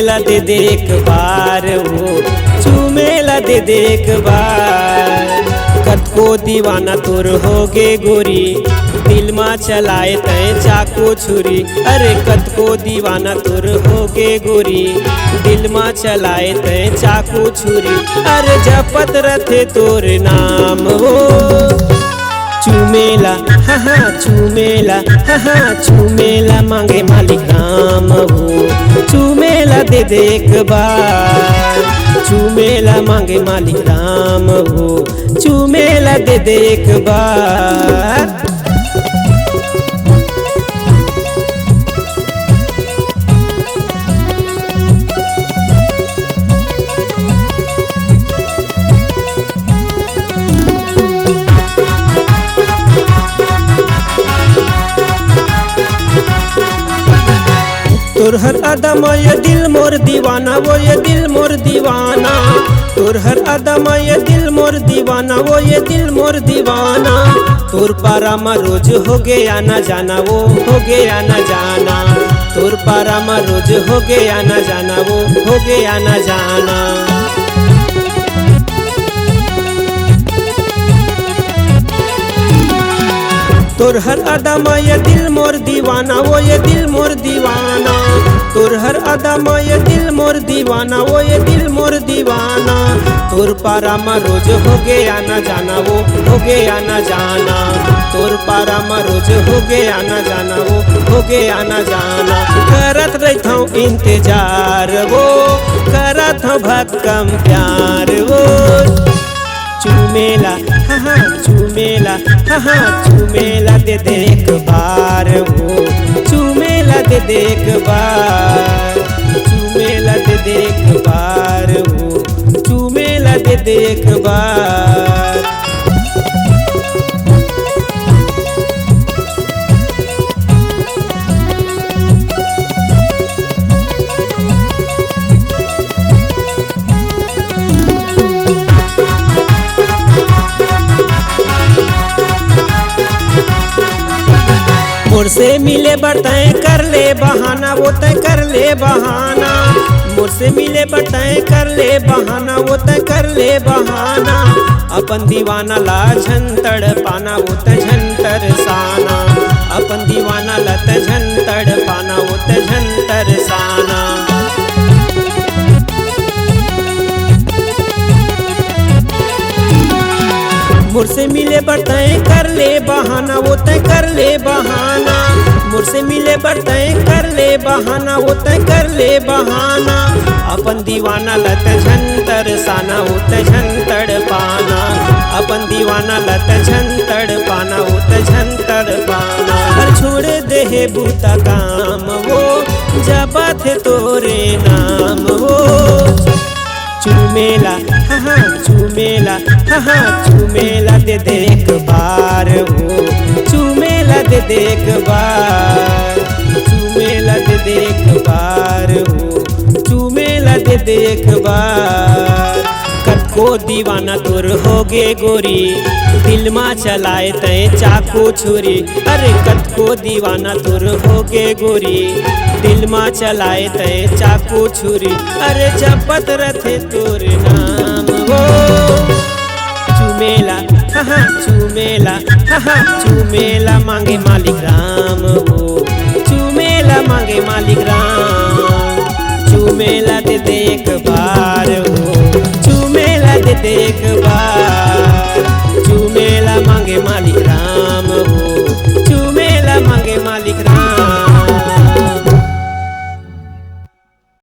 चूमेला दे दे एक बार हो, चूमेला दे दे एक बार। कतको दीवाना तोर होगे गोरी, दिल में चलाए तय चाकू छुरी। अरे कतको दीवाना तोर होगे गोरी, दिल में चलाए तय चाकू छुरी। अरे जपत रथे तोर नाम हो, चूमेला हा हा चूमेला, हा हा चूमेला मांगे मालिक राम हो। चूमेला दे दे एक बार, चूमेला मांगे मालिक राम हो। चूमेला दे दे एक बार। तोर हर अदम ये दिल मोर दीवाना, वो ये दिल मोर दीवाना। तोर हर अदम ये दिल मोर दीवाना, वो ये दिल मोर दीवाना। तोर पारा मा रोज हो गया ना जाना, वो हो गया ना जाना। तोर पारा मा रोज हो गया ना जाना, वो हो गया ना जाना। तोर हर अदम ये दिल मोर दीवाना, वो ये दिल मोर दीवाना। तोर हर अदम ये दिल मोर दीवाना, वो ये दिल मोर दीवाना। तोर पारा मा रोज हो गया ना जाना, वो हो गया ना जाना। तोर पारा मा रोज हो गया ना जाना, वो हो गया ना जाना। करत रहता हूँ इंतजार वो, करत हूँ भक्कम प्यार वो। चूमेला हा हा चूमेला, हा हा चूमेला दे दे एक बार हो। चूमेला दे दे एक बार, चूमेला दे दे एक बार हो। चूमेला दे दे एक बार। मोर से मिले बरतय कर ले बहाना, वो तय कर ले बहाना। मोर से मिले बरतय कर ले बहाना, वो तय कर ले बहाना। अपन दीवाना ला झंतड़ पाना, वो तय झंतर साना। अपन दीवाना ला तय झंतड़ पाना, वो तय झंतर साना। मोर से मिले बरतय कर ले बहाना, वो तय कर ले बहाना। मोर से मिले बरतय कर ले बहाना, वो तय कर ले बहाना। अपन दीवाना लत झंतर साना, वो तय झंतर पाना। अपन दीवाना लत झंतर पाना, वो तय झंतर पाना। हर छोड़ दे हे बूता काम वो, जबत तोरे नाम वो। चूमेला हा हा चूमेला, हा हा चूमेला दे दे एक बार हो। चूमेला दे दे एक बार, चूमेला दे दे एक बार हो। चूमेला दे दे एक बार। कतको दीवाना तोर होगे गोरी, दिल मा चलाए तय चाकू छुरी। अरे कतको दीवाना तोर होगे गोरी, दिल मा चलाए तय चाकू छुरी। अरे जपत रथे तोर नाम हो। चूमेला हा हा चूमेला, हा हा चूमेला मांगे मालिक राम हो। चूमेला मांगे मालिक राम। चूमेला दे दे एक बार हो, चूमेला दे दे एक बार।